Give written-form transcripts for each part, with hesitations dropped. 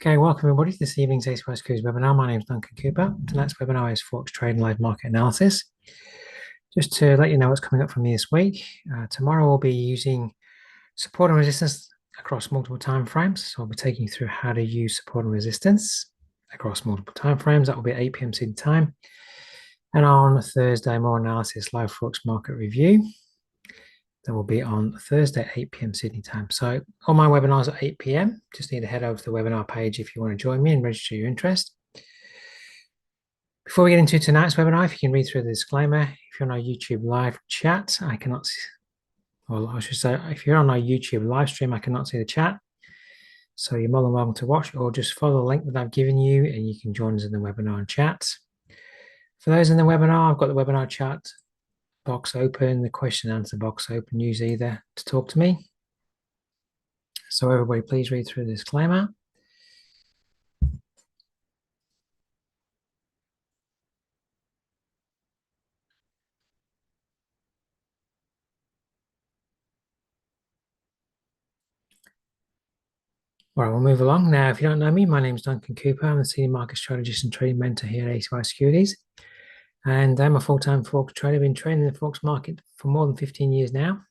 Okay, welcome everybody to this evening's XAUUSD webinar. My name is Duncan Cooper. Tonight's webinar is Forex Trade and Live Market Analysis. Just to let you know what's coming up from me this week, tomorrow we'll be using support and resistance across multiple time frames. So I'll be taking you through how to use support and resistance across multiple time frames. That will be at 8 p.m. Sydney time. And on Thursday, more analysis, live Forex market review. That will be on Thursday at 8 p.m. Sydney time. So all my webinars are 8 p.m. Just need to head over to the webinar page if you want to join me and register your interest. Before we get into tonight's webinar, if you can read through the disclaimer, if you're on our YouTube live chat, I cannot see, well, I should say, if you're on our YouTube live stream, I cannot see the chat. So you're more than welcome to watch or just follow the link that I've given you and you can join us in the webinar and chat. For those in the webinar, I've got the webinar chat box open, the question and answer box open, use either to talk to me. So everybody please read through the disclaimer. All right, we'll move along. Now, if you don't know me, my name is Duncan Cooper. I'm the Senior Market Strategist and Trading Mentor here at ACY Securities. And I'm a full-time Forex trader. I've been trading in the Forex market for more than 15 years now.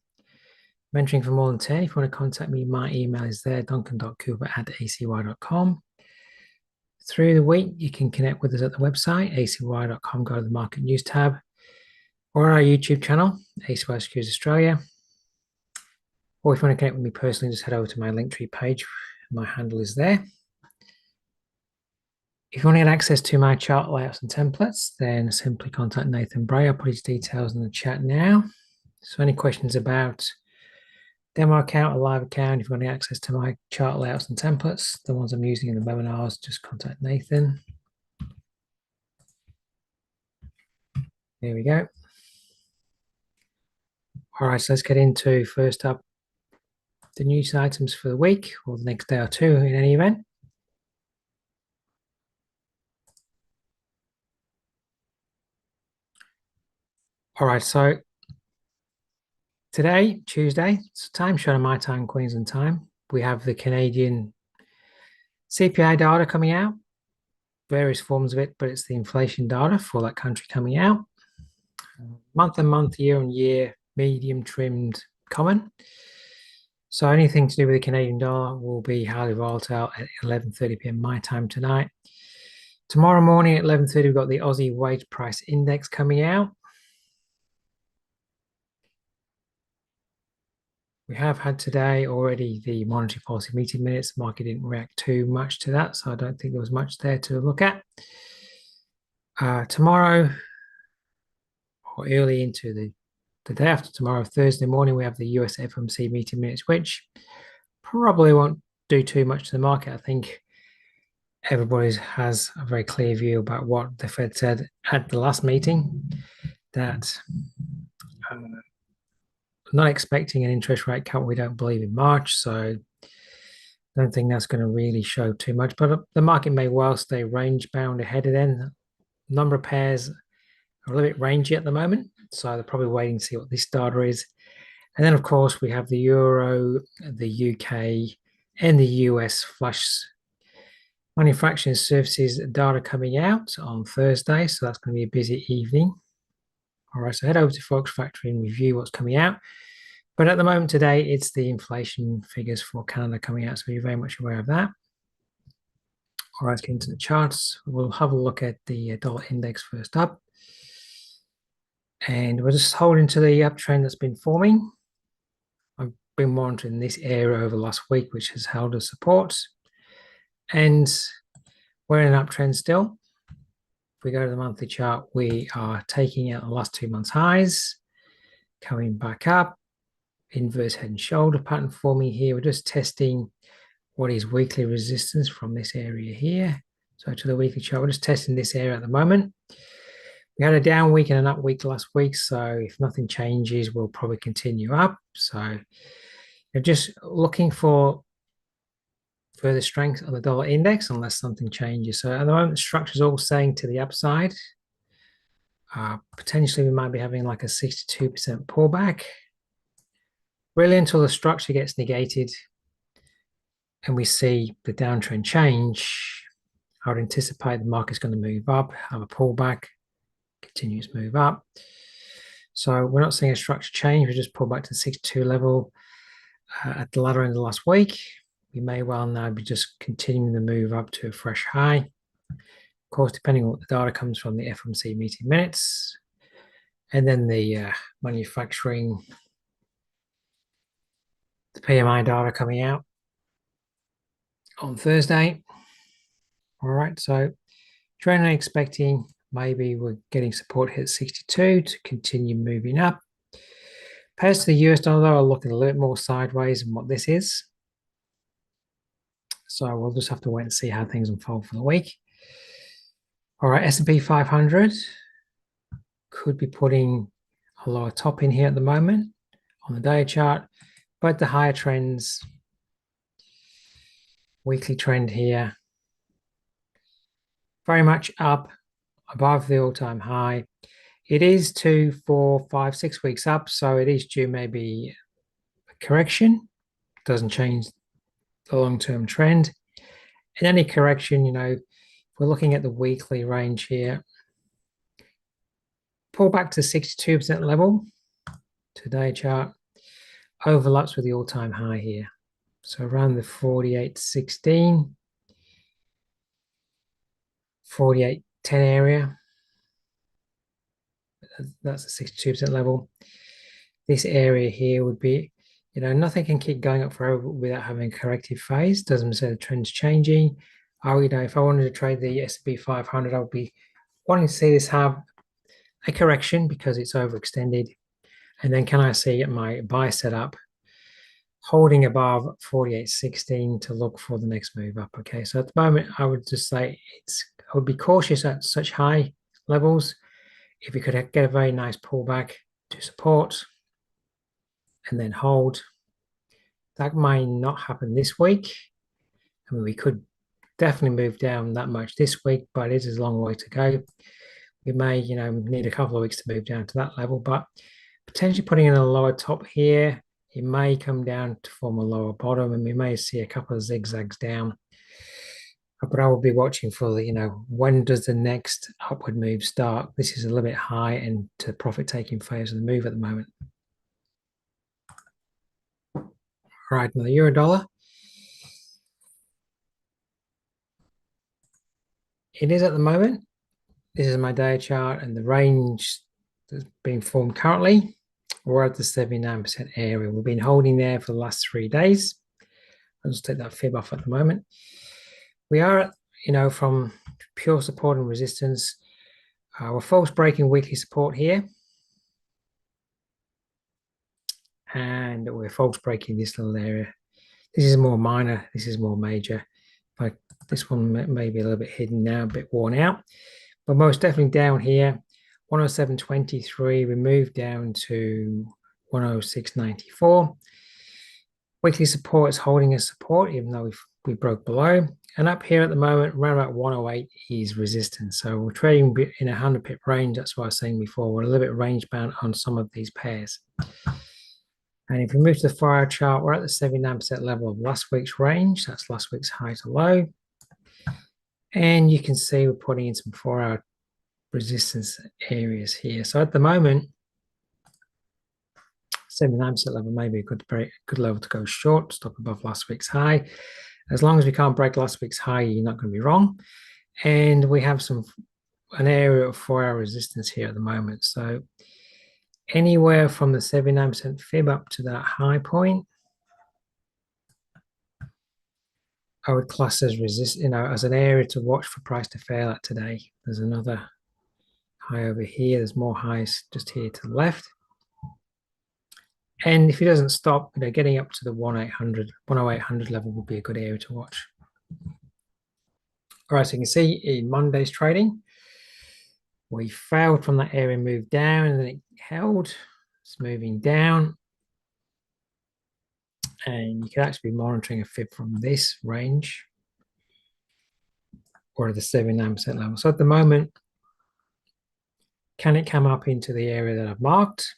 Mentoring for more than 10. If you want to contact me, my email is there, duncan.cooper@acy.com. Through the week, you can connect with us at the website, acy.com, go to the Market News tab, or our YouTube channel, ACY Securities Australia. Or if you want to connect with me personally, just head over to my Linktree page. My handle is there. If you want to get access to my chart layouts and templates, then simply contact Nathan.bray. I'll put his details in the chat now. So any questions about demo account or live account, if you want access to my chart layouts and templates, the ones I'm using in the webinars, just contact Nathan. There we go. All right, so let's get into first up the news items for the week or the next day or two in any event. All right, so today, Tuesday, it's time showing my time, Queensland time. We have the Canadian CPI data coming out, various forms of it, but it's the inflation data for that country coming out. Month on month, year on year, medium trimmed common. So anything to do with the Canadian dollar will be highly volatile at 11:30 p.m. my time tonight. Tomorrow morning at 11:30, we've got the Aussie wage price index coming out. We have had today already the monetary policy meeting minutes. The market didn't react too much to that, so I don't think there was much there to look at. Tomorrow, or early into the day after tomorrow, Thursday morning, we have the US FOMC meeting minutes, which probably won't do too much to the market. I think everybody has a very clear view about what the Fed said at the last meeting, that not expecting an interest rate cut, we don't believe, in March, so I don't think that's going to really show too much, but the market may well stay range bound ahead of then. Number of pairs are a little bit rangy at the moment, so they're probably waiting to see what this data is. And then, of course, we have the Euro, the UK, and the US flash manufacturing services data coming out on Thursday, so that's going to be a busy evening. All right, so head over to Forex Factory and review what's coming out. But at the moment today, it's the inflation figures for Canada coming out, so you're very much aware of that. All right, let's get into the charts. We'll have a look at the dollar index first up. And we're just holding to the uptrend that's been forming. I've been monitoring this area over the last week, which has held as support. And we're in an uptrend still. If we go to the monthly chart, we are taking out the last 2 months' highs, coming back up, inverse head and shoulder pattern forming here. We're just testing what is weekly resistance from this area here. So to the weekly chart, we're just testing this area at the moment. We had a down week and an up week last week, so if nothing changes, we'll probably continue up. So you're just looking for further strength on the dollar index unless something changes. So at the moment, the structure is all saying to the upside. Potentially, we might be having like a 62% pullback. Really, until the structure gets negated, and we see the downtrend change, I would anticipate the market's going to move up, have a pullback, continues move up. So we're not seeing a structure change. We just pulled back to the 62 level at the latter end of last week. We may well now be just continuing the move up to a fresh high. Of course, depending on what the data comes from, the FOMC meeting minutes, and then the manufacturing, the PMI data coming out on Thursday. All right, so generally expecting maybe we're getting support here at 62 to continue moving up. Pairs to the US dollar, though, are looking a little bit more sideways than what this is. So we'll just have to wait and see how things unfold for the week. All right, S&P 500 could be putting a lower top in here at the moment on the day chart, but the higher trends, weekly trend here, very much up above the all-time high. It is 2, 4, 5, 6 weeks up, so it is due maybe a correction. Doesn't change the long-term trend. In any correction, you know, if we're looking at the weekly range here, pull back to 62% level, today chart, overlaps with the all-time high here. So around the 48.16, 48.10 area. That's the 62% level. This area here would be, you know, nothing can keep going up forever without having a corrective phase. Doesn't say the trend's changing. You know, if I wanted to trade the S&P 500, I would be wanting to see this have a correction because it's overextended. And then can I see my buy setup holding above 48.16 to look for the next move up? Okay, so at the moment, I would just say I would be cautious at such high levels. If you could get a very nice pullback to support and then hold, that might not happen this week. I mean, we could definitely move down that much this week, but it is a long way to go. We may, you know, need a couple of weeks to move down to that level, but potentially putting in a lower top here, it may come down to form a lower bottom, and we may see a couple of zigzags down. But I will be watching for the, you know, when does the next upward move start? This is a little bit high and to profit-taking phase of the move at the moment. All right, now the euro dollar. It is at the moment. This is my day chart, and the range that's being formed currently, we're at the 79% area. We've been holding there for the last 3 days. I'll just take that fib off at the moment. We are, you know, from pure support and resistance. We're false breaking weekly support here. And we're false breaking this little area. This is more minor, this is more major. Like this one may be a little bit hidden now, a bit worn out. But most definitely down here, 107.23, we moved down to 106.94. Weekly support is holding as support, even though we broke below. And up here at the moment, around about 108 is resistance. So we're trading in a 100 pip range. That's what I was saying before. We're a little bit range bound on some of these pairs. And if we move to the 4 hour chart, we're at the 79% level of last week's range. That's last week's high to low. And you can see we're putting in some 4 hour resistance areas here. So at the moment, 79% level may be a good level to go short, stop above last week's high. As long as we can't break last week's high, you're not going to be wrong. And we have an area of 4 hour resistance here at the moment. So anywhere from the 79% fib up to that high point, I would class as as an area to watch for price to fail at today. There's another high over here. There's more highs just here to the left. And if it doesn't stop, you know, getting up to the 10800 level would be a good area to watch. All right, so you can see in Monday's trading, we failed from that area, moved down, and then it held. It's moving down. And you can actually be monitoring a fib from this range or the 79% level. So at the moment, can it come up into the area that I've marked,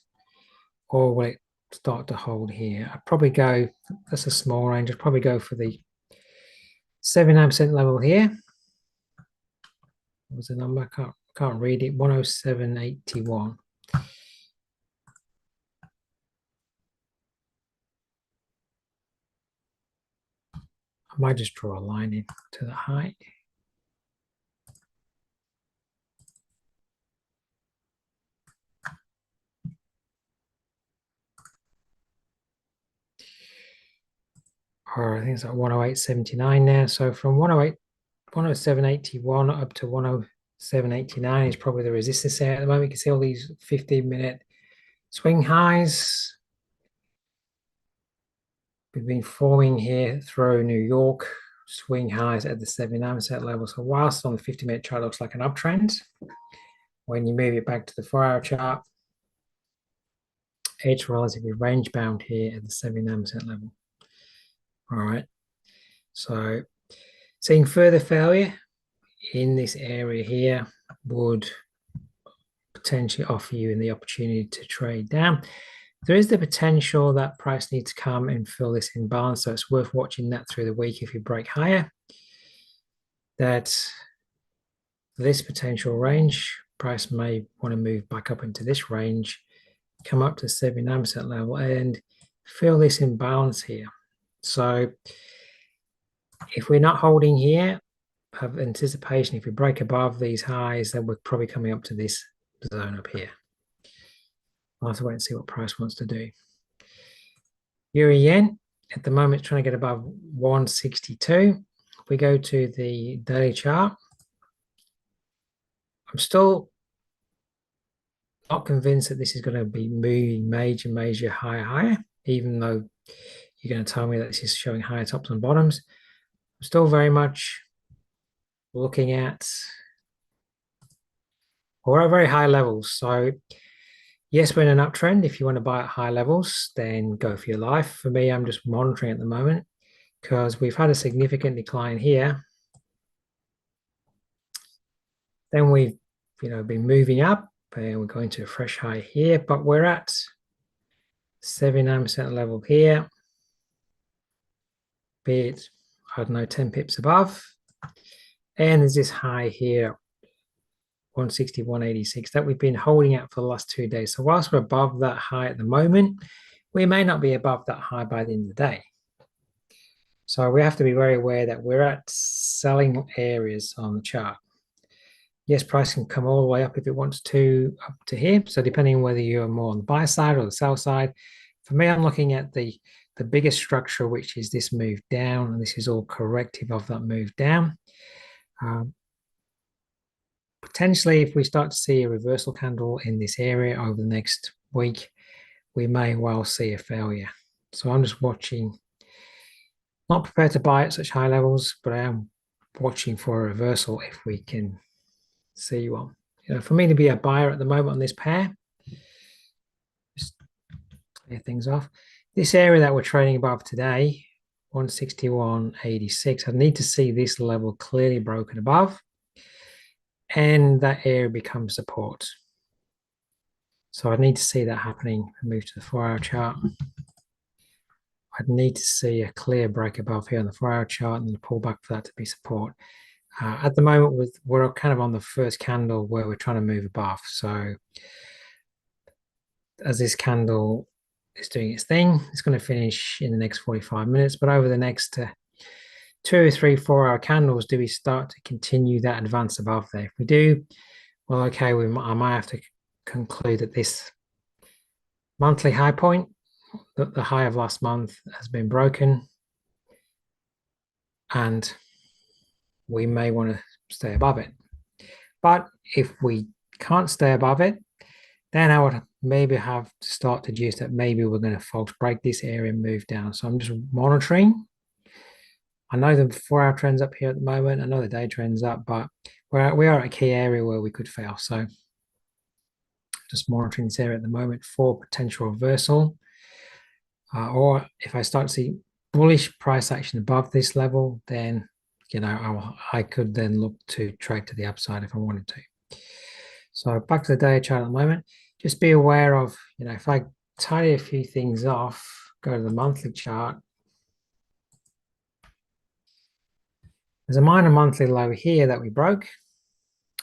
or will it start to hold here? I'd probably go, that's a small range, I'd probably go for the 79% level here. What was the number? Can't read it. 107.81. I might just draw a line into the height. Or I think it's like 108.79 now. So from 107.81 up to 107.89 is probably the resistance area at the moment. You can see all these 15-minute swing highs. We've been forming here through New York, swing highs at the 79% level. So whilst on the 50-minute chart looks like an uptrend, when you move it back to the 4-hour chart, it's relatively range bound here at the 79% level. All right. So seeing further failure in this area here would potentially offer you the opportunity to trade down. There is the potential that price needs to come and fill this imbalance, so it's worth watching that through the week. If you break higher, that this potential range, price may want to move back up into this range, come up to 79% level and fill this imbalance here. So if we're not holding here, have anticipation, if we break above these highs, then we're probably coming up to this zone up here. I'll have to wait and see what price wants to do. Euro yen at the moment trying to get above 162. If we go to the daily chart, I'm still not convinced that this is going to be moving major higher, even though you're going to tell me that this is showing higher tops and bottoms. I'm still very much looking at or at very high levels. So yes, we're in an uptrend. If you want to buy at high levels, then go for your life. For me, I'm just monitoring at the moment because we've had a significant decline here. Then we've been moving up and we're going to a fresh high here, but we're at 79% level here. Be it, I don't know, 10 pips above. And there's this high here, 161.86, that we've been holding at for the last 2 days. So whilst we're above that high at the moment, we may not be above that high by the end of the day. So we have to be very aware that we're at selling areas on the chart. Yes, price can come all the way up if it wants to, up to here. So depending on whether you're more on the buy side or the sell side, for me, I'm looking at the biggest structure, which is this move down, and this is all corrective of that move down. Potentially, if we start to see a reversal candle in this area over the next week, we may well see a failure. So I'm just watching, not prepared to buy at such high levels, but I am watching for a reversal if we can see one. For me to be a buyer at the moment on this pair, just clear things off. This area that we're trading above today, 161.86, I need to see this level clearly broken above, and that area becomes support. So I'd need to see that happening. Move to the 4-hour chart. I'd need to see a clear break above here on the 4-hour chart and pull back for that to be support. At the moment, we're kind of on the first candle where we're trying to move above. So as this candle is doing its thing, it's going to finish in the next 45 minutes. But over the next 2, 3, 4-hour candles, do we start to continue that advance above there? If we do, well, okay, I might have to conclude that this monthly high point, the high of last month, has been broken, and we may want to stay above it. But if we can't stay above it, then I would maybe have to start to deduce that maybe we're going to false break this area and move down. So I'm just monitoring. I know the 4-hour trend's up here at the moment. I know the day trend's up, but we are at a key area where we could fail. So just monitoring this area at the moment for potential reversal. Or if I start to see bullish price action above this level, then I could then look to trade to the upside if I wanted to. So back to the daily chart at the moment. Just be aware of, if I tidy a few things off, go to the monthly chart. There's a minor monthly low here that we broke.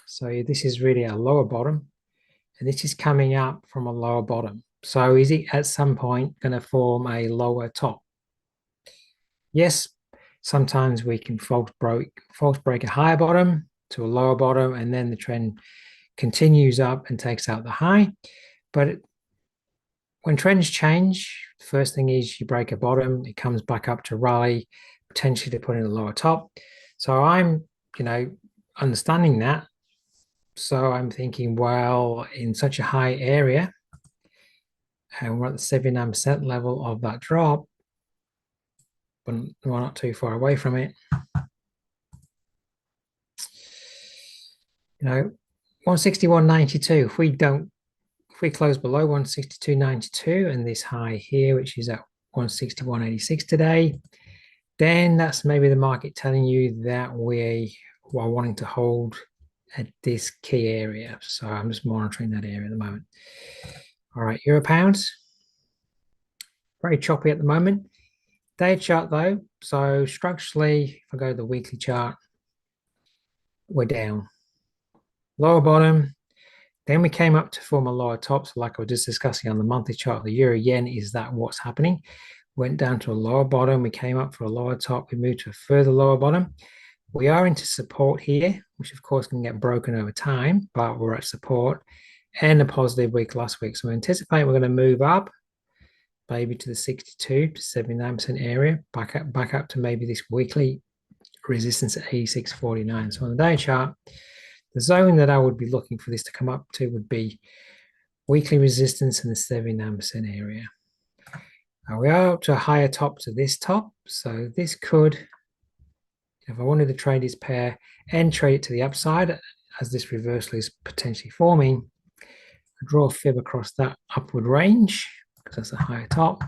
So this is really a lower bottom, and this is coming up from a lower bottom. So is it at some point going to form a lower top? Yes, sometimes we can false break a higher bottom to a lower bottom, and then the trend continues up and takes out the high. But when trends change, the first thing is you break a bottom, it comes back up to rally, potentially to put in a lower top. So I'm, understanding that. So I'm thinking, well, in such a high area, and we're at the 79% level of that drop, but we're not too far away from it. 161.92. If we close below 162.92 and this high here, which is at 161.86 today, then that's maybe the market telling you that we are wanting to hold at this key area. So I'm just monitoring that area at the moment. All right, euro pounds. Very choppy at the moment. Day chart though, so structurally, if I go to the weekly chart, we're down. Lower bottom, then we came up to form a lower top. So like I was just discussing on the monthly chart of the euro yen, is that what's happening? Went down to a lower bottom, we came up for a lower top, we moved to a further lower bottom. We are into support here, which of course can get broken over time, but we're at support and a positive week last week. So we anticipate we're going to move up maybe to the 62 to 79% area, back up to maybe this weekly resistance at 86.49. So on the day chart, the zone that I would be looking for this to come up to would be weekly resistance in the 79% area. Now we are up to a higher top to this top. So this could, if I wanted to trade this pair and trade it to the upside, as this reversal is potentially forming, I draw a fib across that upward range because that's a higher top.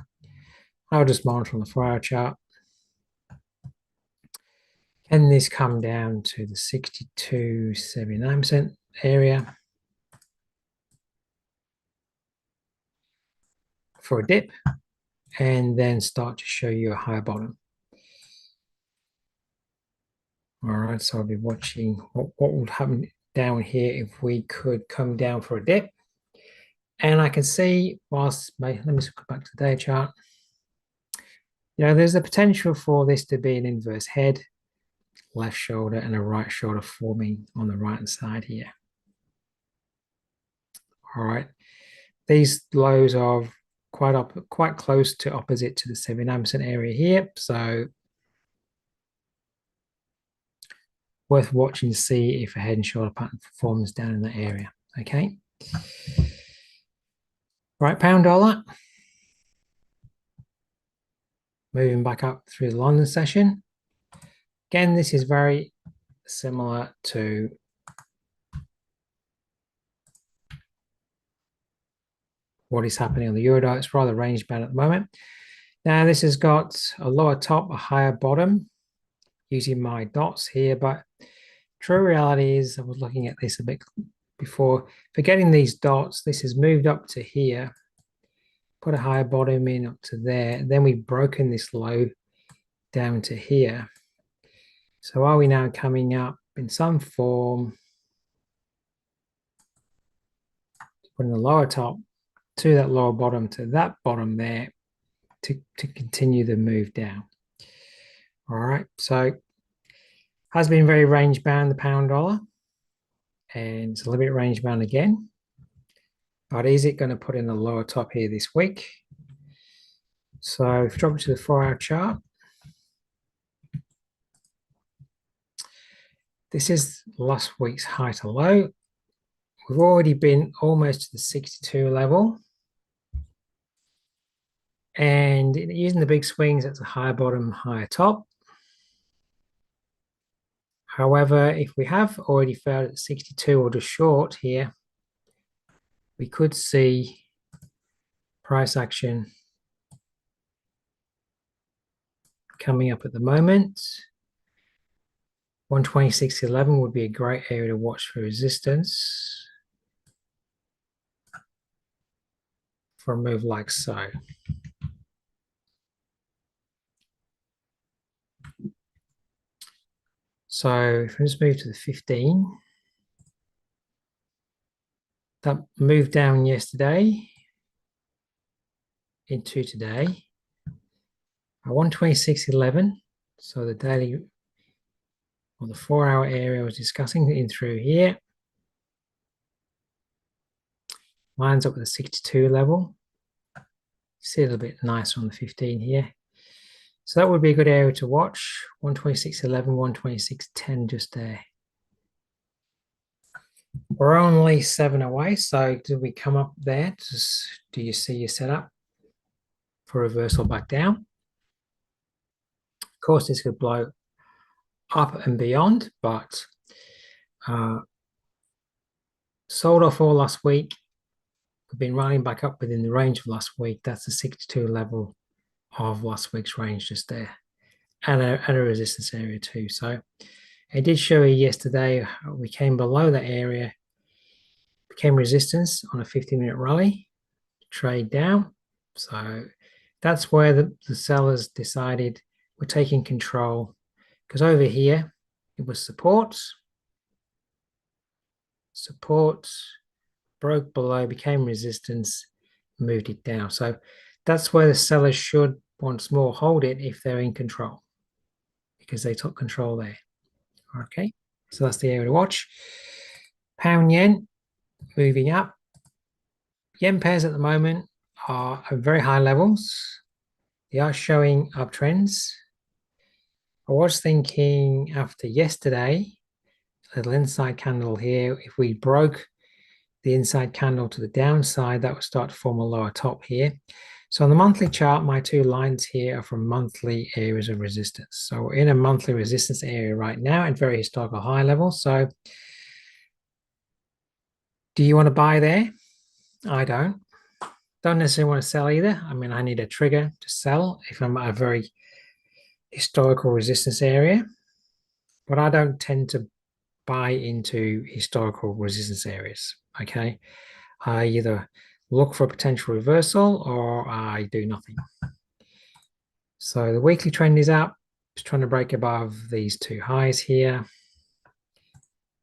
I'll just monitor on the 4-hour chart. Can this come down to the 62.79% area for a dip and then start to show you a higher bottom? All right, so I'll be watching what would happen down here if we could come down for a dip. And I can see, let me go back to the day chart. There's a potential for this to be an inverse head, left shoulder, and a right shoulder forming on the right hand side here. All right, these lows are quite close to opposite to the 79% area here, so worth watching to see if a head and shoulder pattern forms down in that area. Okay. Right, pound dollar. Moving back up through the London session. Again, this is very similar to what is happening on the Euro. It's rather range bound at the moment. Now, this has got a lower top, a higher bottom, using my dots here, but true reality is, I was looking at this a bit before, forgetting these dots, this has moved up to here, put a higher bottom in up to there, then we've broken this low down to here. So are we now coming up in some form, putting the lower top to that lower bottom to that bottom there to continue the move down? All right, so has been very range bound, the pound dollar, and it's a little bit range bound again. But is it going to put in a lower top here this week? So if you drop it to the 4-hour chart, this is last week's high to low. We've already been almost to the 62 level. And using the big swings, that's a higher bottom, higher top. However, if we have already failed at 62 or just short here, we could see price action coming up at the moment. 126.11 would be a great area to watch for resistance for a move like so. So if I just move to the 15, that moved down yesterday into today. 126.11. So the daily or the 4-hour area I was discussing in through here. Lines up with the 62 level. See a little bit nicer on the 15 here. So that would be a good area to watch. 126.11, 126.10 just there. We're only 7 away, so did we come up there? Do you see your setup for reversal back down? Of course, this could blow up and beyond, but sold off all last week. We've been running back up within the range of last week. That's the 62 level of last week's range just there, and a resistance area too. So I did show you yesterday we came below that area, became resistance on a 50-minute rally, trade down. So that's where the sellers decided we're taking control, because over here it was support, broke below, became resistance, moved it down. So that's where the sellers should once more hold it if they're in control, because they took control there. Okay, so that's the area to watch. Pound yen moving up. Yen pairs at the moment are at very high levels. They are showing uptrends. I was thinking after yesterday, a little inside candle here, if we broke the inside candle to the downside, that would start to form a lower top here. So on the monthly chart, my two lines here are from monthly areas of resistance. So we're in a monthly resistance area right now at very historical high levels. So do you want to buy there? I don't. Don't necessarily want to sell either. I mean, I need a trigger to sell if I'm at a very historical resistance area, but I don't tend to buy into historical resistance areas. Okay, I either look for a potential reversal or I do nothing. So the weekly trend is up, it's trying to break above these two highs here,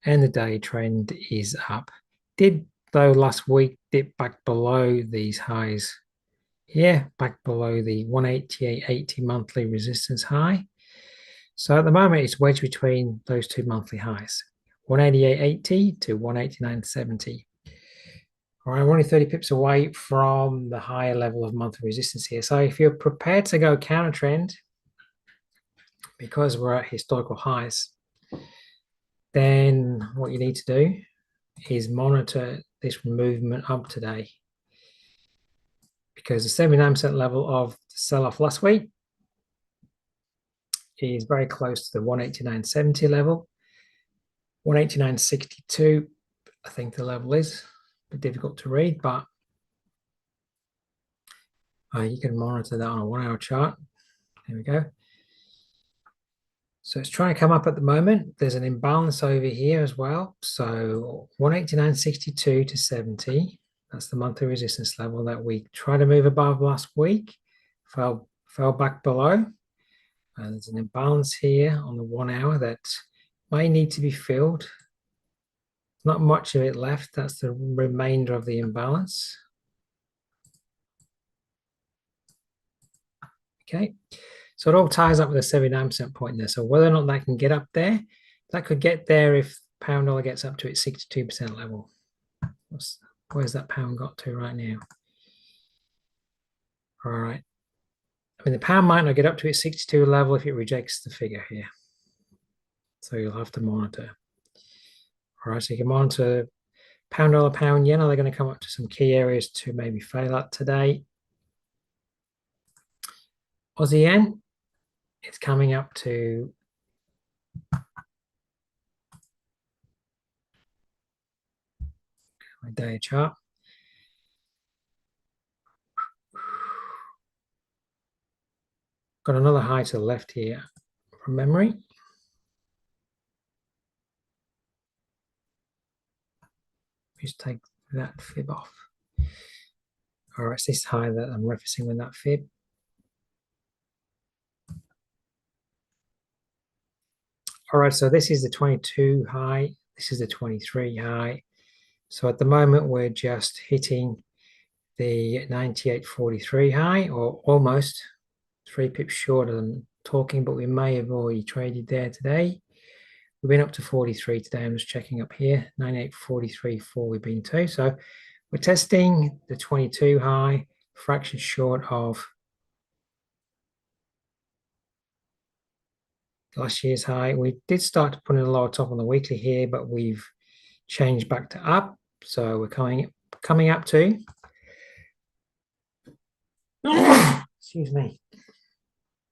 and the daily trend is up. Did though last week dip back below these highs here, back below the 188.80 monthly resistance high. So at the moment it's wedged between those two monthly highs, 188.80 to 189.70. All right, we're only 30 pips away from the higher level of monthly resistance here. So if you're prepared to go counter trend, because we're at historical highs, then what you need to do is monitor this movement up today, because the 79% level of the sell-off last week is very close to the 189.70 level. 189.62, I think the level is a bit difficult to read, but you can monitor that on a 1-hour chart. There we go. So it's trying to come up at the moment. There's an imbalance over here as well. So 189.62 to 70. That's the monthly resistance level that we tried to move above last week. Fell back below. There's an imbalance here on the 1 hour that may need to be filled. Not much of it left. That's the remainder of the imbalance. Okay. So it all ties up with a 79% point there. So whether or not that can get up there, that could get there if pound dollar gets up to its 62% level. Where's that pound got to right now? All right. I mean, the pound might not get up to its 62 level if it rejects the figure here. So you'll have to monitor. All right, so you can monitor pound dollar, pound yen. Are they going to come up to some key areas to maybe fail at today? Aussie yen, it's coming up to my day chart. Got another high to the left here from memory. Just take that fib off. All right, it's this high that I'm referencing with that fib. All right, so this is the 22 high. This is the 23 high. So at the moment, we're just hitting the 98.43 high, or almost 3 pips shorter than talking, but we may have already traded there today. We've been up to 43 today. I'm just checking up here, 98.43.4 we've been to. So we're testing the 22 high, fraction short of last year's high. We did start to put in a lower top on the weekly here, but we've changed back to up. So we're coming up to, excuse me,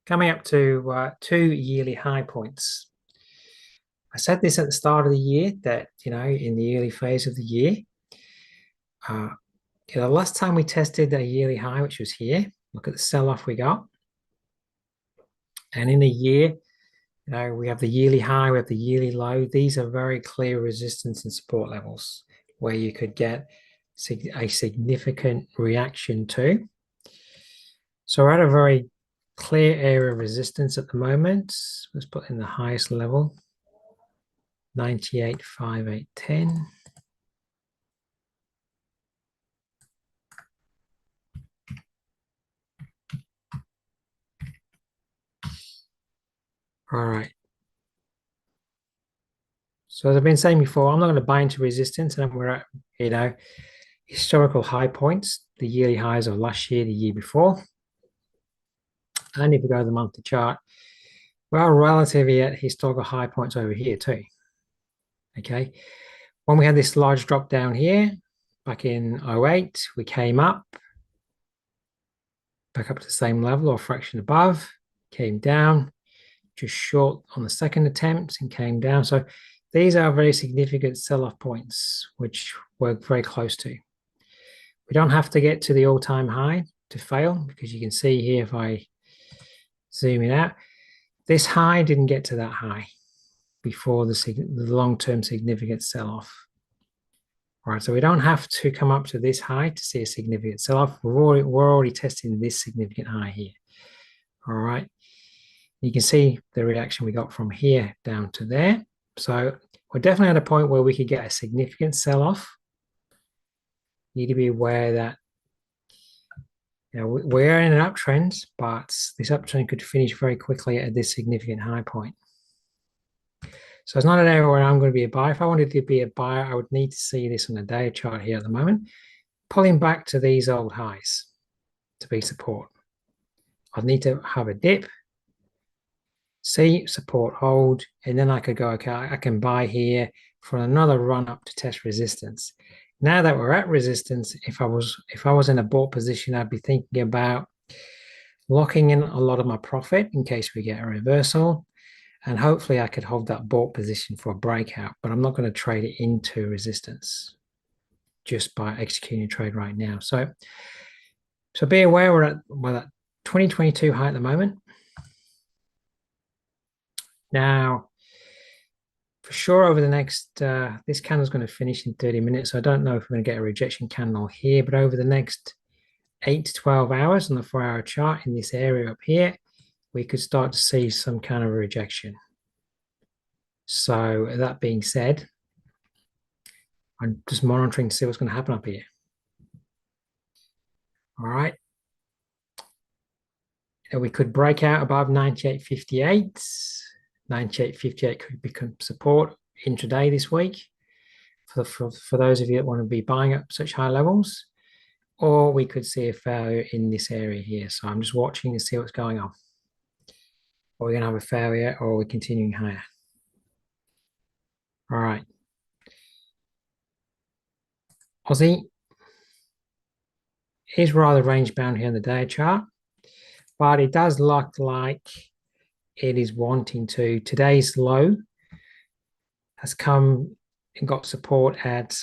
coming up to 2 yearly high points. I said this at the start of the year that, in the early phase of the year, the last time we tested a yearly high, which was here, look at the sell-off we got. And in a year, we have the yearly high, we have the yearly low. These are very clear resistance and support levels where you could get a significant reaction to. So we're at a very clear area of resistance at the moment. Let's put in the highest level, 98.5810. All right. So as I've been saying before, I'm not going to buy into resistance, and we're at, historical high points, the yearly highs of last year, the year before. And if we go to the monthly chart, we're relatively at historical high points over here too. Okay. When we had this large drop down here, back in 08, we came up, back up to the same level or fraction above, came down, just short on the second attempt and came down. So these are very significant sell-off points, which we're very close to. We don't have to get to the all-time high to fail, because you can see here, if I zoom it out, this high didn't get to that high before the long-term significant sell-off. All right, so we don't have to come up to this high to see a significant sell-off. We're already testing this significant high here. All right, you can see the reaction we got from here down to there. So we're definitely at a point where we could get a significant sell-off. Need to be aware that we're in an uptrend, but this uptrend could finish very quickly at this significant high point. So it's not an area where I'm going to be a buyer. If I wanted to be a buyer, I would need to see this on the day chart here at the moment, pulling back to these old highs to be support. I'd need to have a dip, see support, hold, and then I could go, okay, I can buy here for another run up to test resistance. Now that we're at resistance, if I was in a bought position, I'd be thinking about locking in a lot of my profit in case we get a reversal, and hopefully I could hold that bought position for a breakout, but I'm not going to trade it into resistance just by executing a trade right now. So be aware we're at 2022 high at the moment. Now, for sure, over the next, this candle is going to finish in 30 minutes. So I don't know if we're going to get a rejection candle here, but over the next 8 to 12 hours on the 4-hour chart in this area up here, we could start to see some kind of a rejection. So that being said, I'm just monitoring to see what's going to happen up here. All right. And we could break out above 98.58. 98.58 could become support intraday this week for those of you that want to be buying at such high levels, or we could see a failure in this area here. So I'm just watching to see what's going on. Are we going to have a failure, or are we continuing higher? All right. Aussie is rather range bound here in the day chart, but it does look like it is wanting to. Today's low has come and got support at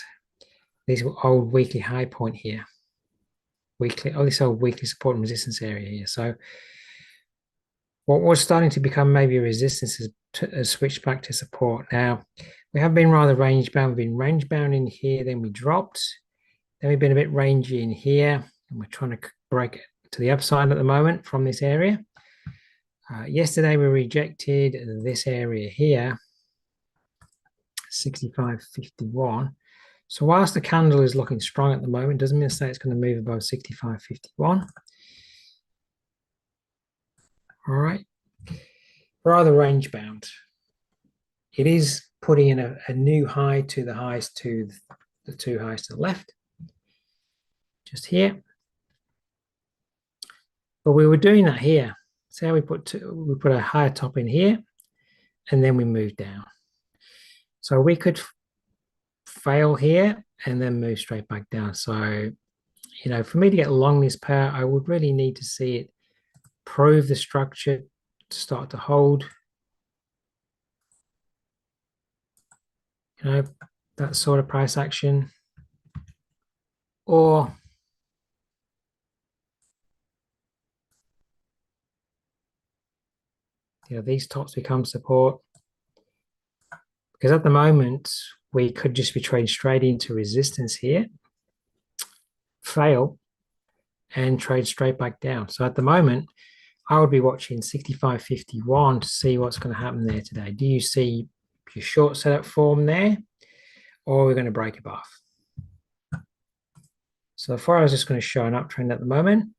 this old weekly high point here. This old weekly support and resistance area here. So what was starting to become maybe a resistance has switched back to support. Now, we have been rather range bound. We've been range bound in here, then we dropped. Then we've been a bit rangy in here, and we're trying to break it to the upside at the moment from this area. Yesterday, we rejected this area here, 65.51. So whilst the candle is looking strong at the moment, doesn't mean to say it's going to move above 65.51. All right. Rather range bound. It is putting in a new high to the highs to the two highs to the left, just here. But we were doing that here. See how we put a higher top in here, and then we move down. So we could fail here and then move straight back down. So, you know, for me to get long this pair, I would really need to see it prove the structure to start to hold. You know, that sort of price action. Or you know, these tops become support. Because at the moment, we could just be trading straight into resistance here, fail, and trade straight back down. So at the moment, I would be watching 65.51 to see what's going to happen there today. Do you see your short setup form there, or are we going to break above? So far, I was just going to show an uptrend at the moment.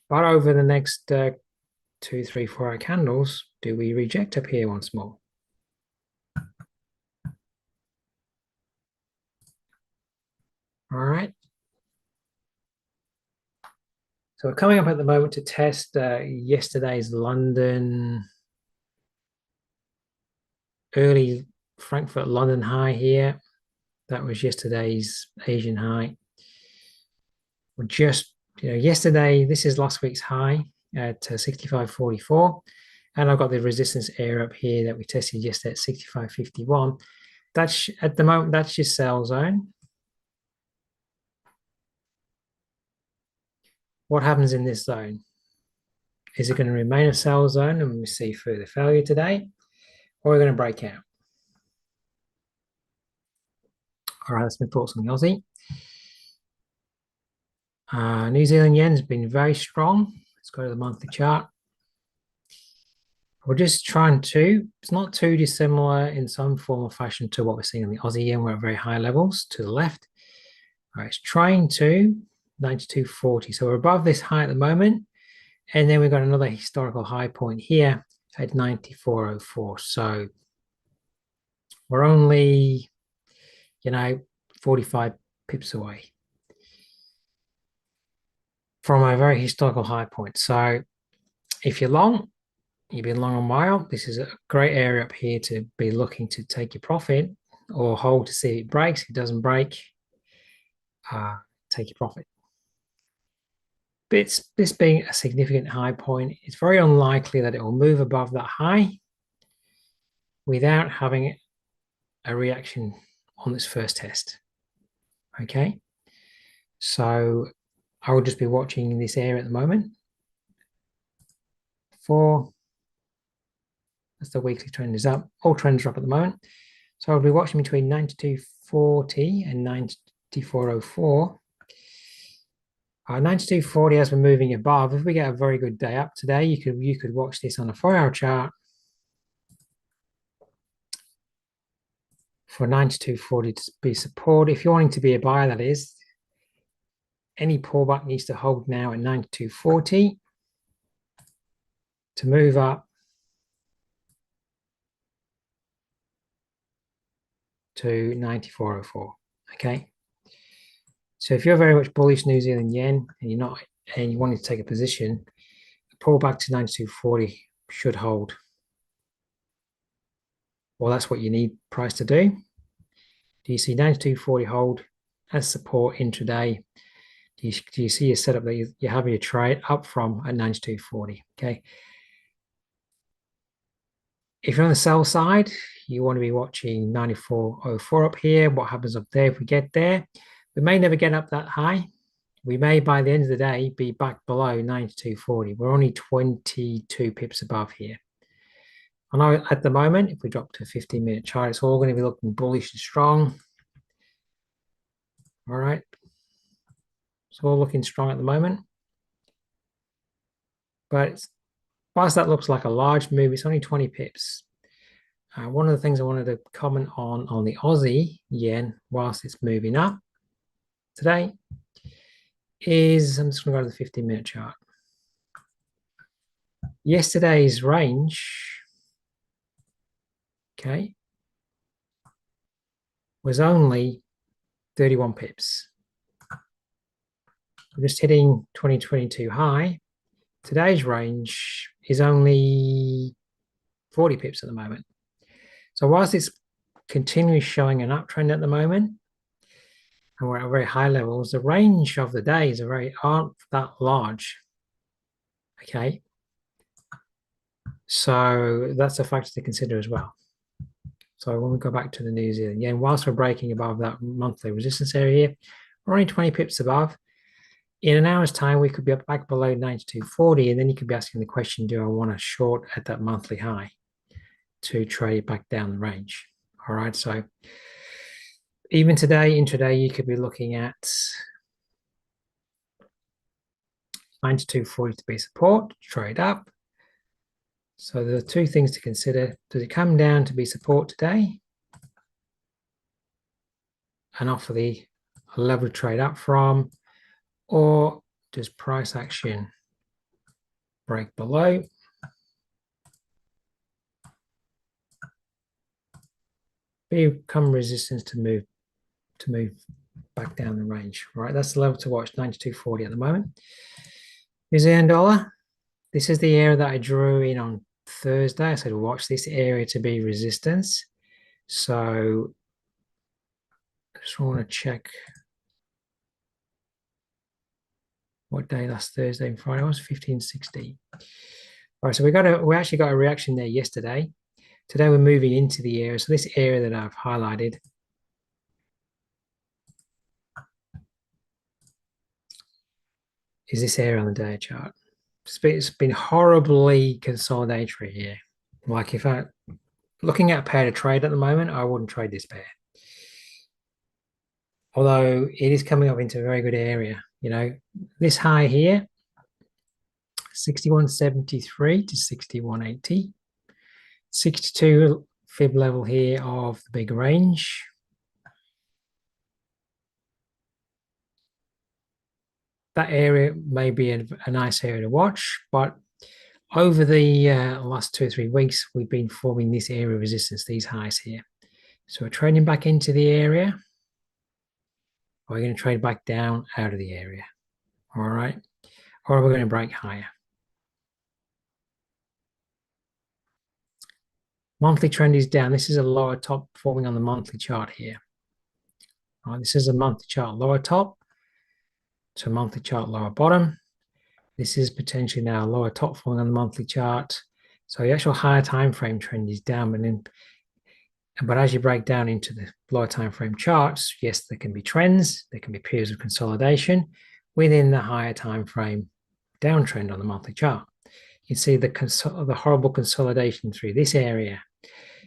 But over the next 2, 3, 4 hour candles, do we reject up here once more? All right. So we're coming up at the moment to test yesterday's London, early Frankfurt London high here. That was yesterday's Asian high. We're just, you know, yesterday, this is last week's high at 65.44. And I've got the resistance area up here that we tested yesterday at 65.51. That's at the moment, that's your sell zone. What happens in this zone? Is it going to remain a sell zone and we see further failure today? Or are we going to break out? All right, that's my thoughts on the Aussie. New Zealand yen has been very strong. Let's go to the monthly chart. We're just trying to, it's not too dissimilar in some form or fashion to what we're seeing in the Aussie yen. We're at very high levels to the left. All right, it's trying to 92.40. So we're above this high at the moment. And then we've got another historical high point here at 94.04. So we're only, you know, 45 pips away from a very historical high point. So if you're long, you've been long on while, this is a great area up here to be looking to take your profit or hold to see if it breaks. If it doesn't break, take your profit. But this being a significant high point, it's very unlikely that it will move above that high without having a reaction on this first test. Okay, so I will just be watching this area at the moment. As the weekly trend is up, all trends are up at the moment. So I'll be watching between 92.40 and 94.04. 92.40 as we're moving above. If we get a very good day up today, you could watch this on a 4-hour chart for 92.40 to be support. If you're wanting to be a buyer, that is, any pullback needs to hold now at 92.40 to move up to 94.04. Okay. So if you're very much bullish New Zealand yen and you want to take a position, a pullback to 92.40 should hold. Well, that's what you need price to do. Do you see 92.40 hold as support intraday? Do you see your setup that you have your trade up from at 92.40? Okay. If you're on the sell side, you want to be watching 94.04 up here. What happens up there if we get there? We may never get up that high. We may, by the end of the day, be back below 92.40. We're only 22 pips above here. I know at the moment, if we drop to a 15-minute chart, it's all going to be looking bullish and strong. All right. It's all looking strong at the moment. But whilst that looks like a large move, it's only 20 pips. One of the things I wanted to comment on the Aussie yen whilst it's moving up today is, I'm just going to go to the 15-minute chart. Yesterday's range, okay, was only 31 pips. We're just hitting 2022 high. Today's range is only 40 pips at the moment. So whilst it's continually showing an uptrend at the moment, and we're at very high levels, the range of the days aren't that large. Okay. So that's a factor to consider as well. So when we go back to the New Zealand yen, whilst we're breaking above that monthly resistance area here, we're only 20 pips above. In an hour's time, we could be up back below 92.40, and then you could be asking the question, do I want to short at that monthly high to trade back down the range? All right, so even today, intraday, you could be looking at 92.40 to be support, trade up. So there are two things to consider. Does it come down to be support today and offer the level to trade up from, or does price action break below? Become resistance to move back down the range. Right, that's the level to watch, 92.40 at the moment. New Zealand dollar. This is the area that I drew in on Thursday. I said watch this area to be resistance. So I just want to check what day last Thursday and Friday was, 15.60. All right, so we actually got a reaction there yesterday. Today we're moving into the area. So this area that I've highlighted is this area on the day chart. It's been horribly consolidatory here. Like if I looking at a pair to trade at the moment, I wouldn't trade this pair. Although it is coming up into a very good area. You know, this high here, 61.73 to 61.80. 62 fib level here of the big range. That area may be a nice area to watch, but over the last 2 or 3 weeks, we've been forming this area of resistance, these highs here. So we're trading back into the area. Or we're going to trade back down out of the area. All right. Or we're going to break higher. Monthly trend is down. This is a lower top forming on the monthly chart here. All right, this is a monthly chart lower top to a monthly chart lower bottom. This is potentially now a lower top forming on the monthly chart. So the actual higher time frame trend is down, but as you break down into the lower time frame charts, yes, there can be trends, there can be periods of consolidation within the higher time frame downtrend on the monthly chart. You can see the horrible consolidation through this area.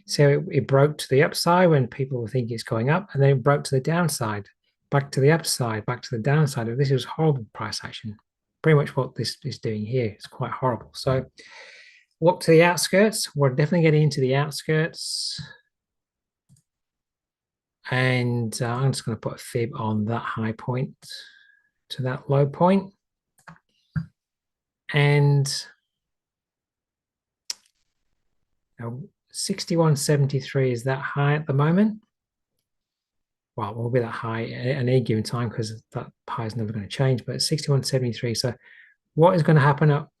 So it broke to the upside when people were thinking it's going up, and then it broke to the downside, back to the upside, back to the downside. This is horrible price action. Pretty much what this is doing here. It's quite horrible. So look to the outskirts. We're definitely getting into the outskirts. And I'm just going to put a fib on that high point to that low point. And 61.73 is that high at the moment. Well, it will be that high at any given time because that high is never going to change, but 61.73. So what is going to happen up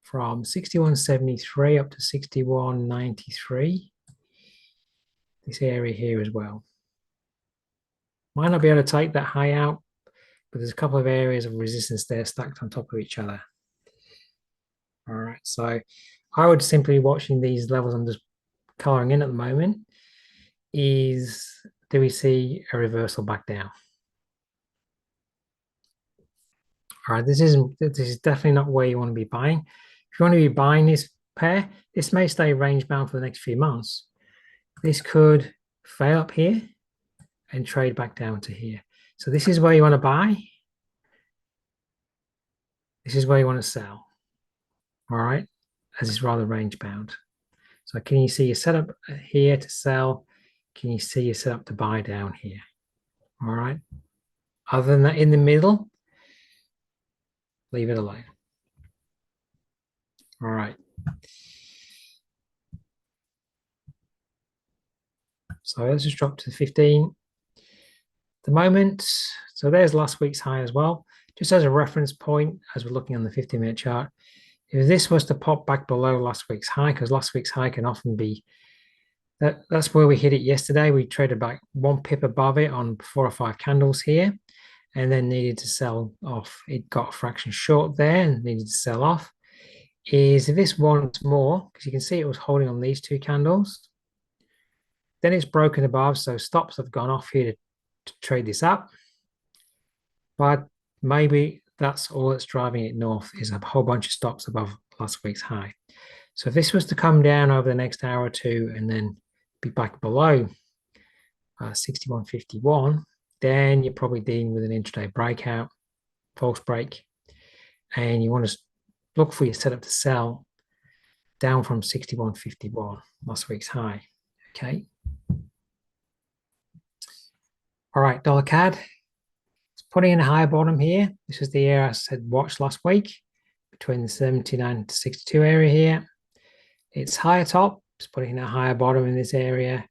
from 61.73 up to 61.93? This area here as well. Might not be able to take that high out, but there's a couple of areas of resistance there stacked on top of each other. All right, so I would simply watching these levels I'm just coloring in at the moment is, do we see a reversal back down? All right, this is definitely not where you want to be buying. If you want to be buying this pair, this may stay range bound for the next few months. This could fail up here and trade back down to here. So this is where you want to buy. This is where you want to sell. All right, as it's rather range bound. So can you see your setup here to sell? Can you see your setup to buy down here? All right. Other than that, in the middle, leave it alone. All right. So let's just drop to 15 at the moment. So there's last week's high as well. Just as a reference point, as we're looking on the 15-minute chart, if this was to pop back below last week's high, because last week's high can often be, that's where we hit it yesterday. We traded back 1 pip above it on 4 or 5 candles here, and then needed to sell off. It got a fraction short there and needed to sell off. Is if this wants more, because you can see it was holding on these 2 candles, then it's broken above, so stops have gone off here to trade this up. But maybe that's all that's driving it north, is a whole bunch of stops above last week's high. So if this was to come down over the next hour or two and then be back below 61.51, then you're probably dealing with an intraday breakout, false break, and you want to look for your setup to sell down from 61.51, last week's high. Okay. All right, dollar CAD. It's putting in a higher bottom here. This is the area I said watch last week, between the 79 to 62 area here. It's higher top. It's putting in a higher bottom in this area.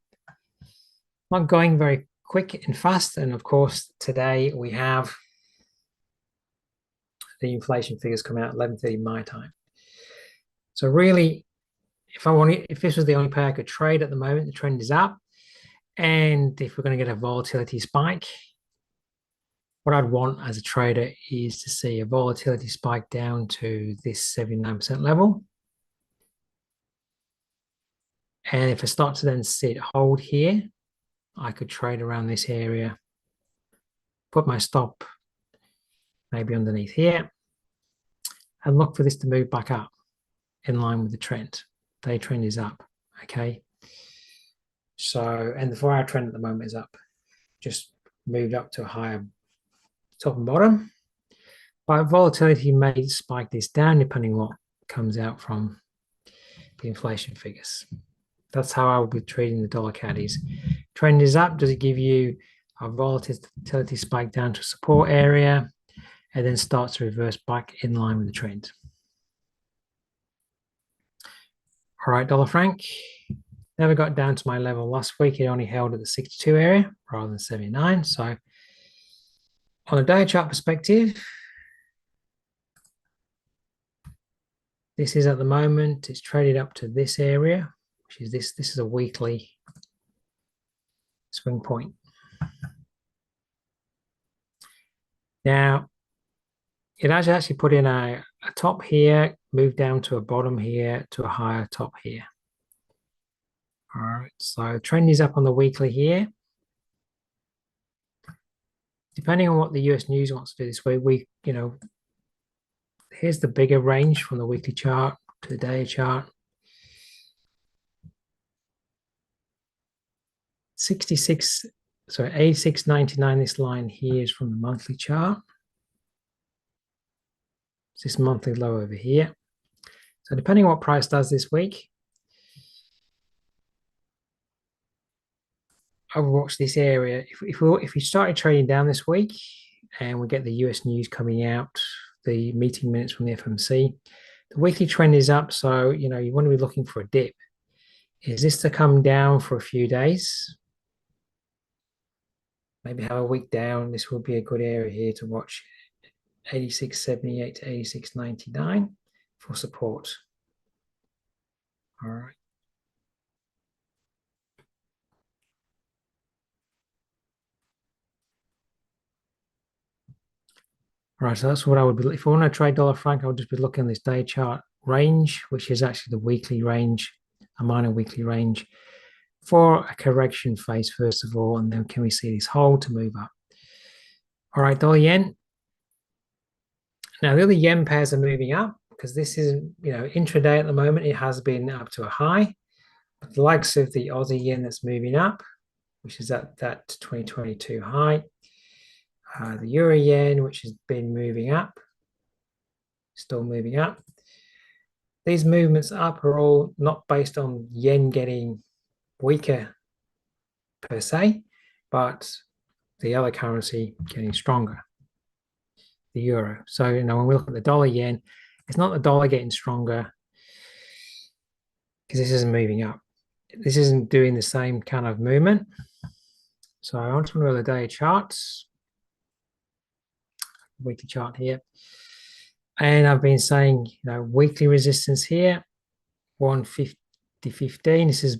Not going very quick and fast. And of course, today we have the inflation figures come out at 11:30 my time. So really, if this was the only pair I could trade at the moment, the trend is up. And if we're going to get a volatility spike, what I'd want as a trader is to see a volatility spike down to this 79% level. And if it starts to then hold here, I could trade around this area, put my stop maybe underneath here, and look for this to move back up in line with the trend. Day trend is up, okay? So, and the 4-hour trend at the moment is up, just moved up to a higher top and bottom. But volatility may spike this down depending on what comes out from the inflation figures. That's how I will be trading the dollar CAD. Is trend is up, does it give you a volatility spike down to support area and then starts to reverse back in line with the trend? All right, dollar franc. Never got down to my level last week. It only held at the 62 area rather than 79. So on a day chart perspective, this is at the moment, it's traded up to this area, which is this. This is a weekly swing point. Now, it has actually put in a top here, moved down to a bottom here, to a higher top here. All right, so trend is up on the weekly here. Depending on what the US news wants to do this week, here's the bigger range from the weekly chart to the daily chart. 86.99, this line here is from the monthly chart. It's this monthly low over here. So depending on what price does this week, I will watch this area. If we started trading down this week and we get the US news coming out, the meeting minutes from the FOMC, the weekly trend is up. So, you want to be looking for a dip. Is this to come down for a few days? Maybe have a week down. This will be a good area here to watch. 86.78 to 86.99 for support. All right. All right, so that's what I would be. If I want to trade dollar franc, I would just be looking at this day chart range, which is actually the weekly range, a minor weekly range, for a correction phase first of all, and then can we see this hold to move up? All right, dollar yen. Now the other yen pairs are moving up because this is, intraday at the moment. It has been up to a high, but the likes of the Aussie yen that's moving up, which is at that 2022 high. The Euro yen, which has been moving up, still moving up. these movements up are all not based on yen getting weaker per se, but the other currency getting stronger, the euro. So, when we look at the dollar yen, it's not the dollar getting stronger because this isn't moving up. This isn't doing the same kind of movement. So I want to go to the daily charts, weekly chart here. And I've been saying, weekly resistance here, 150.15. This has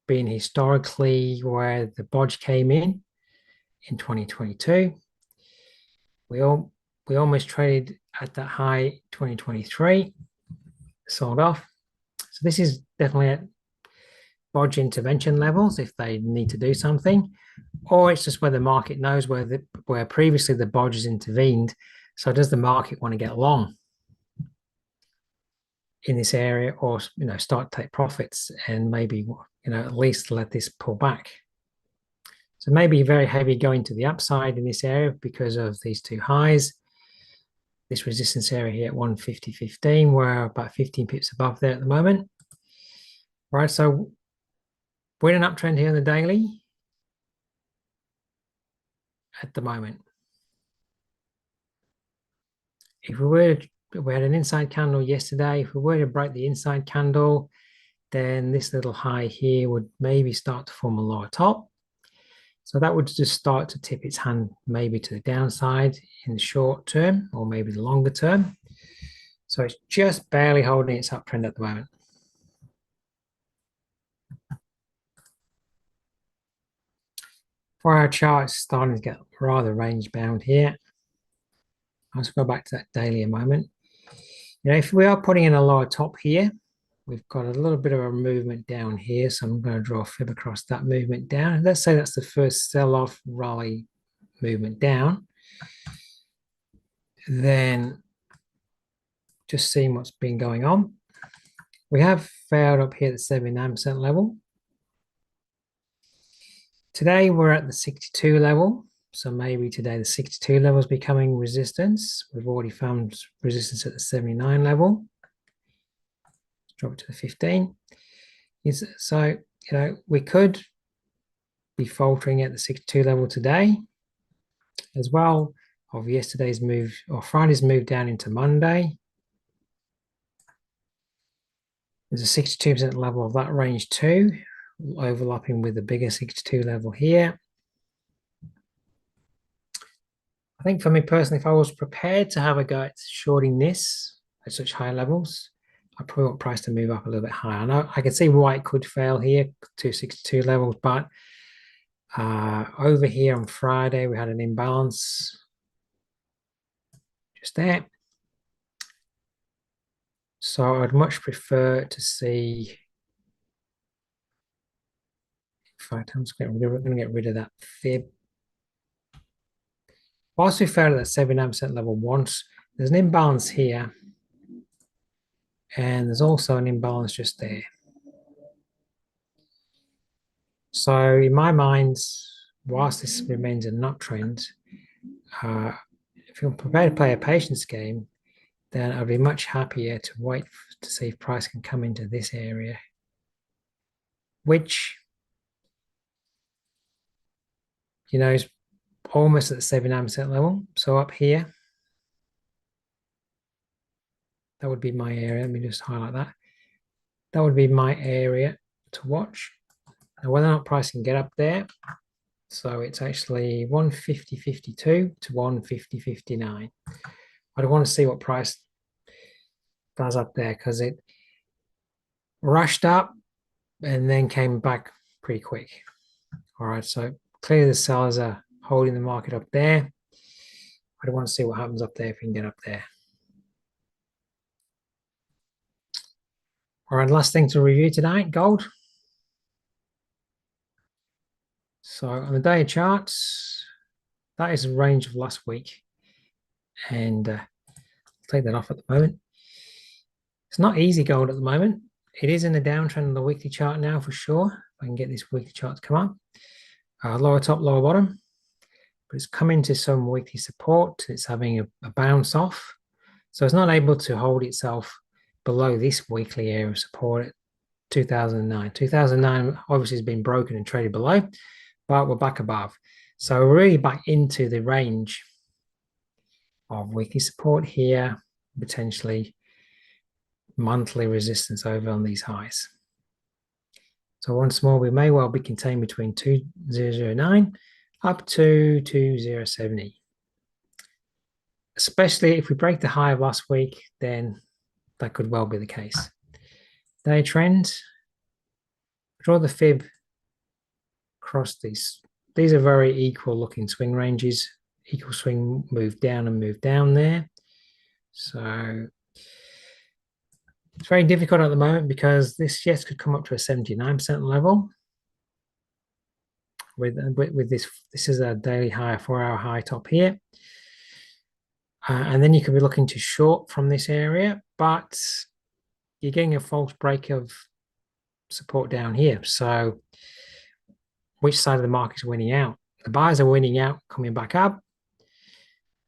been historically where the bodge came in 2022. We almost traded at that high 2023, sold off. So this is definitely at bodge intervention levels if they need to do something, or it's just where the market knows where previously the bodge has intervened. So does the market want to get long in this area, or start to take profits and maybe at least let this pull back? So maybe very heavy going to the upside in this area because of these two highs. This resistance area here at 150.15, we're about 15 pips above there at the moment. Right, so we're in an uptrend here in the daily at the moment. If we had an inside candle yesterday. If we were to break the inside candle, then this little high here would maybe start to form a lower top. So that would just start to tip its hand maybe to the downside in the short term, or maybe the longer term. So it's just barely holding its uptrend at the moment. For our chart, it's starting to get rather range bound here. I'll just go back to that daily a moment. If we are putting in a lower top here, we've got a little bit of a movement down here. So I'm going to draw a fib across that movement down. Let's say that's the first sell-off rally movement down. Then just seeing what's been going on. We have failed up here at the 79% level. Today we're at the 62 level. So maybe today the 62 level is becoming resistance. We've already found resistance at the 79 level. Drop it to the 15. So, we could be faltering at the 62 level today as well, of yesterday's move, or Friday's move down into Monday. There's a 62% level of that range too, overlapping with the bigger 62 level here. I think for me personally, if I was prepared to have a go at shorting this at such high levels, I probably want price to move up a little bit higher. I know I can see why it could fail here to 62 levels, but over here on Friday, we had an imbalance just there. So I'd much prefer to see, in fact, I'm just going to get rid of that fib. Whilst we failed at that 79% level once, there's an imbalance here. And there's also an imbalance just there. So in my mind, whilst this remains an uptrend, if you're prepared to play a patience game, then I'd be much happier to wait to see if price can come into this area, which, is almost at the 79% level. So up here, that would be my area. Let me just highlight that. That would be my area to watch. Now, whether or not price can get up there, so it's actually 150.52 to 150.59. I want to see what price does up there, because it rushed up and then came back pretty quick. All right, so clearly the sellers are holding the market up there. I want to see what happens up there if we can get up there. All right, last thing to review tonight, gold. So on the daily charts, that is the range of last week. And I'll take that off at the moment. It's not easy gold at the moment. It is in the downtrend on the weekly chart now for sure. If I can get this weekly chart to come up. Lower top, lower bottom. But it's come into some weekly support. It's having a bounce off. So it's not able to hold itself below this weekly area of support at 2009. 2009 obviously has been broken and traded below, but we're back above. So we're really back into the range of weekly support here, potentially monthly resistance over on these highs. So once more, we may well be contained between 2009 up to 2070. Especially if we break the high of last week, then that could well be the case. Day trend, draw the fib across these. These are very equal looking swing ranges, equal swing move down and move down there. So it's very difficult at the moment because this yes could come up to a 79% level. With this is a daily high, a 4-hour high top here. And then you could be looking to short from this area, but you're getting a false break of support down here. So which side of the market is winning out? The buyers are winning out, coming back up.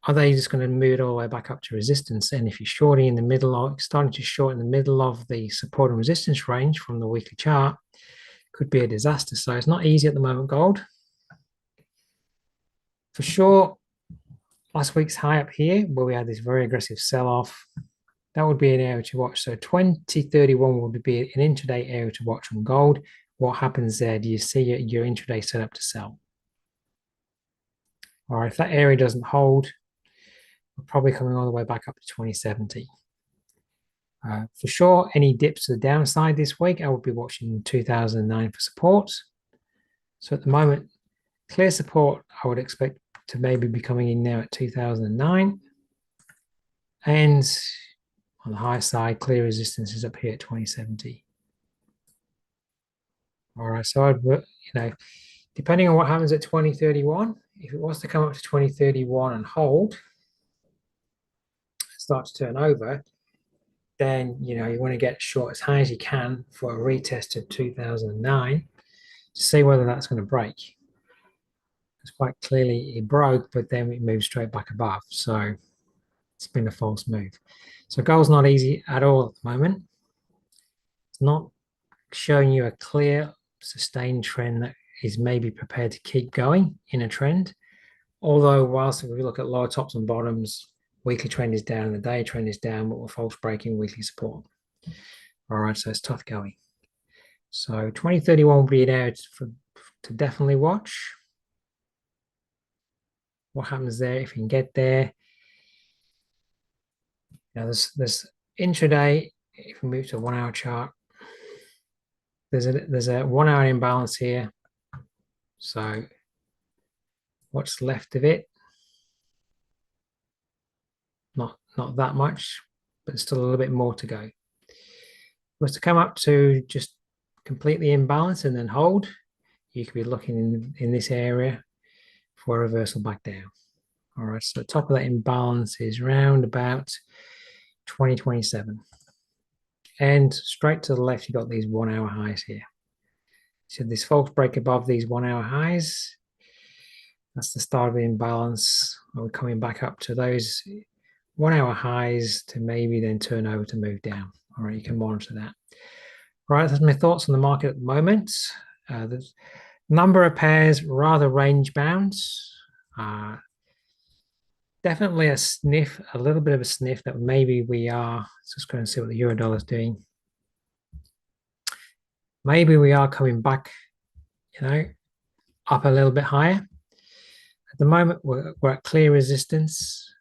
Are they just going to move it all the way back up to resistance? And if you're shorting in the middle of, starting to short in the middle of the support and resistance range from the weekly chart, could be a disaster. So it's not easy at the moment, gold. For sure, last week's high up here, where we had this very aggressive sell-off, that would be an area to watch. So 2031 would be an intraday area to watch on gold. What happens there? Do you see your intraday set up to sell? All right, if that area doesn't hold, we're probably coming all the way back up to 2070. For sure, any dips to the downside this week, I would be watching 2009 for support. So at the moment, clear support, I would expect to maybe be coming in now at 2009. And on the high side, clear resistance is up here at 2070. All right, so I'd, depending on what happens at 2031, if it was to come up to 2031 and hold, start to turn over, then you want to get short as high as you can for a retest of 2009 to see whether that's going to break. It's quite clearly it broke, but then it moved straight back above. So it's been a false move. So gold's not easy at all at the moment. It's not showing you a clear, sustained trend that is maybe prepared to keep going in a trend. Although whilst if we look at lower tops and bottoms, weekly trend is down and the day trend is down, but we're false breaking weekly support. All right, so it's tough going. So 2031 will be an area to definitely watch. What happens there if you can get there? Now there's intraday. If we move to a 1 hour chart, there's a 1 hour imbalance here. So what's left of it? Not that much, but still a little bit more to go. Was to come up to just completely imbalance and then hold, you could be looking in this area for a reversal back down. All right, so the top of that imbalance is round about 2027. And straight to the left, you've got these 1 hour highs here. So this false break above these 1 hour highs, that's the start of the imbalance. We're coming back up to those 1 hour highs to maybe then turn over to move down. All right, you can monitor that. All right, that's my thoughts on the market at the moment. The number of pairs rather range bound. Definitely a sniff, a little bit of a sniff that maybe we are. Let's just go and see what the euro dollar is doing. Maybe we are coming back, up a little bit higher. At the moment, we're at clear resistance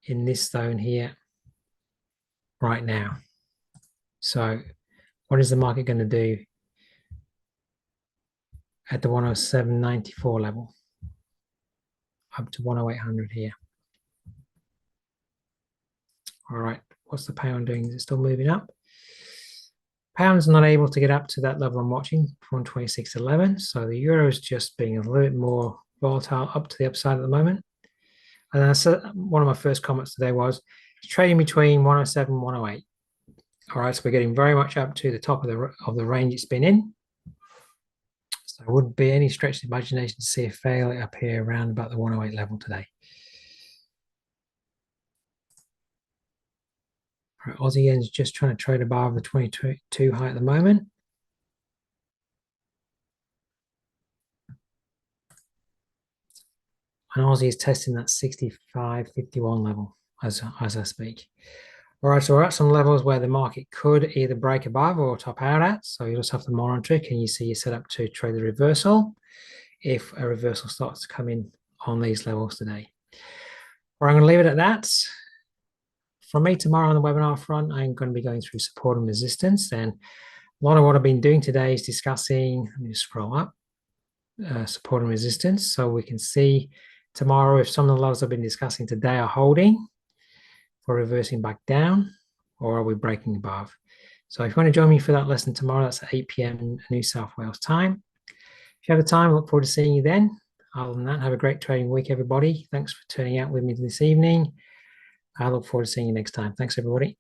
in this zone here right now. So what is the market going to do at the 107.94 level? Up to 10800 here. All right, what's the pound doing? Is it still moving up? Pound's not able to get up to that level I'm watching, 126.11. So the euro is just being a little bit more volatile up to the upside at the moment. And I said one of my first comments today was trading between 107 and 108. All right, so we're getting very much up to the top of the range it's been in. So it wouldn't be any stretch of imagination to see a failure up here around about the 108 level today. All Right, Aussie yen's just trying to trade above the 22 high at the moment. And Aussie is testing that 65.51 level as I speak. All right, so we're at some levels where the market could either break above or top out at. So you just have to monitor it. Can you see you're set up to trade the reversal if a reversal starts to come in on these levels today? All right, I'm going to leave it at that. From me tomorrow on the webinar front, I'm going to be going through support and resistance. And a lot of what I've been doing today is discussing, let me just scroll up, support and resistance. So we can see tomorrow if some of the levels I've been discussing today are holding for reversing back down, or are we breaking above? So if you want to join me for that lesson tomorrow, that's at 8 p.m. New South Wales time. If you have the time, I look forward to seeing you then. Other than that, have a great trading week, everybody. Thanks for turning out with me this evening. I look forward to seeing you next time. Thanks, everybody.